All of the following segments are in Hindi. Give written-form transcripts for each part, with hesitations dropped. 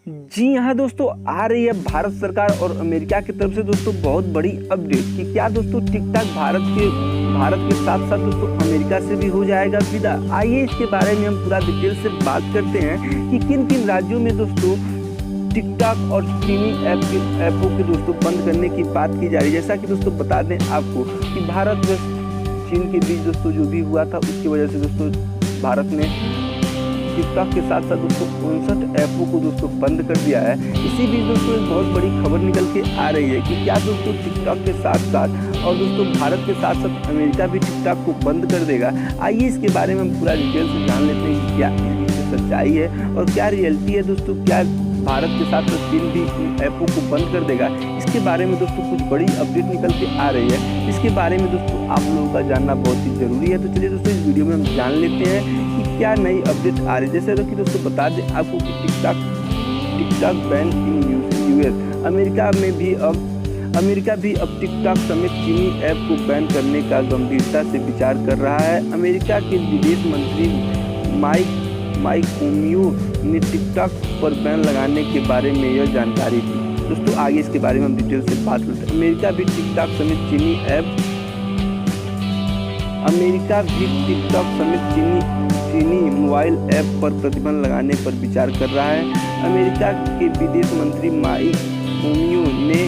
जी हाँ दोस्तों, आ रही है भारत सरकार और अमेरिका की तरफ से दोस्तों बहुत बड़ी अपडेट कि क्या दोस्तों टिकटॉक भारत के साथ साथ दोस्तों अमेरिका से भी हो जाएगा विदा। आइए इसके बारे में हम पूरा डिटेल से बात करते हैं कि किन किन राज्यों में दोस्तों टिकटॉक और चीनी ऐपों के दोस्तों बंद करने की बात की जा रही है। जैसा कि दोस्तों बता दें आपको कि भारत व चीन के बीच दोस्तों जो भी हुआ था उसकी वजह से दोस्तों भारत ने टिकटॉक के साथ साथ दोस्तों 59 ऐपों को दोस्तों बंद कर दिया है। इसी बीच दोस्तों एक बहुत बड़ी खबर निकल के आ रही है कि क्या दोस्तों टिकटॉक के साथ साथ और दोस्तों भारत के साथ साथ अमेरिका भी टिकटॉक को बंद कर देगा। आइए इसके बारे में हम पूरा डिटेल से जान लेते हैं कि क्या इसकी सच्चाई है और क्या रियलिटी है दोस्तों। क्या भारत के साथ साथ चीन भी इन ऐपों को बंद कर देगा, इसके बारे में दोस्तों कुछ बड़ी अपडेट निकल के आ रही है। इसके बारे में दोस्तों आप लोगों का जानना बहुत ही जरूरी है। तो चलिए दोस्तों इस वीडियो में हम जान लेते हैं कि क्या नई अपडेट आ रही है। जैसे कि दोस्तों बता दें आपको कि TikTok ban in US. America भी अब टिकटॉक समेत चीनी ऐप को बैन करने का गंभीरता से विचार कर रहा है। अमेरिका के विदेश मंत्री माइक पोम्पियो ने टिकटॉक पर बैन लगाने के बारे में यह जानकारी दी। दोस्तों आगे इसके बारे में हम डिटेल से बात करते हैं। अमेरिका भी टिकटॉक समेत चीनी मोबाइल ऐप पर प्रतिबंध लगाने पर विचार कर रहा है। अमेरिका के विदेश मंत्री माइक पोम्पियो ने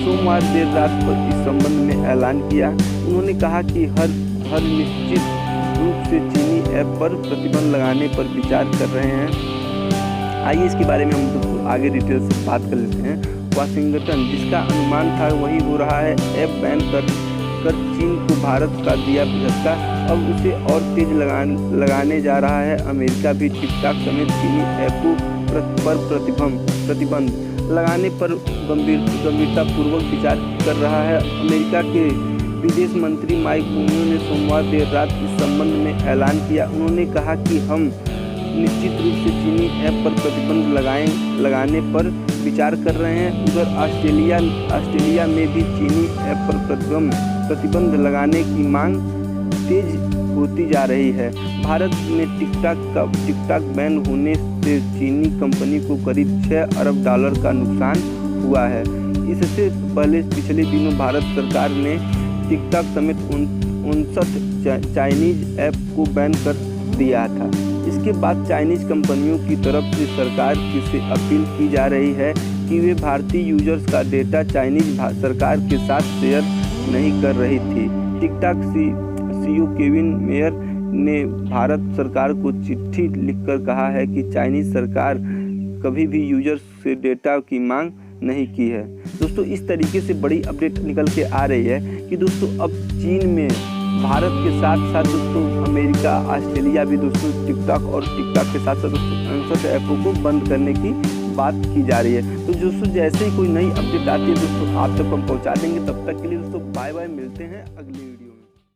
सोमवार देर रात पर इस संबंध में ऐलान किया। उन्होंने कहा कि हर निश्चित रूप से चीनी ऐप पर प्रतिबंध लगाने पर विचार कर रहे हैं। आइए इसके बारे में हम दोस्तों आगे डिटेल से बात कर लेते हैं। वाशिंगटन जिसका अनुमान था वही हो रहा है। ऐप बैन कर चीन को भारत का दिया झटका, अब उसे और तेज लगाने जा रहा है। अमेरिका भी टिकटॉक समेत चीनी ऐपों पर प्रतिबंध लगाने पर गंभीरतापूर्वक विचार कर रहा है। अमेरिका के विदेश मंत्री माइक पोम्पियो ने सोमवार देर रात इस संबंध में ऐलान किया। उन्होंने कहा कि हम निश्चित रूप से चीनी ऐप पर प्रतिबंध लगाने पर विचार कर रहे हैं। उधर ऑस्ट्रेलिया में भी चीनी ऐप पर प्रतिबंध लगाने की मांग तेज होती जा रही है। भारत में टिकटॉक बैन होने से चीनी कंपनी को करीब $6 अरब का नुकसान हुआ है। इससे पहले पिछले दिनों भारत सरकार ने टिकटॉक समेत 59 चाइनीज ऐप को बैन कर दिया था। इसके बाद चाइनीज कंपनियों की तरफ से सरकार से अपील की जा रही है कि वे भारतीय यूजर्स का डेटा चाइनीज सरकार के साथ शेयर नहीं कर रही थी। टिकटॉक सीईओ केविन मेयर ने भारत सरकार को चिट्ठी लिखकर कहा है कि चाइनीज सरकार कभी भी यूजर्स से डेटा की मांग नहीं की है। दोस्तों इस तरीके से बड़ी अपडेट निकल के आ रही है कि दोस्तों अब चीन में भारत के साथ साथ दोस्तों अमेरिका ऑस्ट्रेलिया भी दोस्तों टिकटॉक के साथ साथ दोस्तों 59 ऐपों को बंद करने की बात की जा रही है। तो दोस्तों जैसे ही कोई नई अपडेट आती है दोस्तों आप तक हम पहुंचा देंगे। तब तक के लिए दोस्तों बाय बाय, मिलते हैं अगली वीडियो।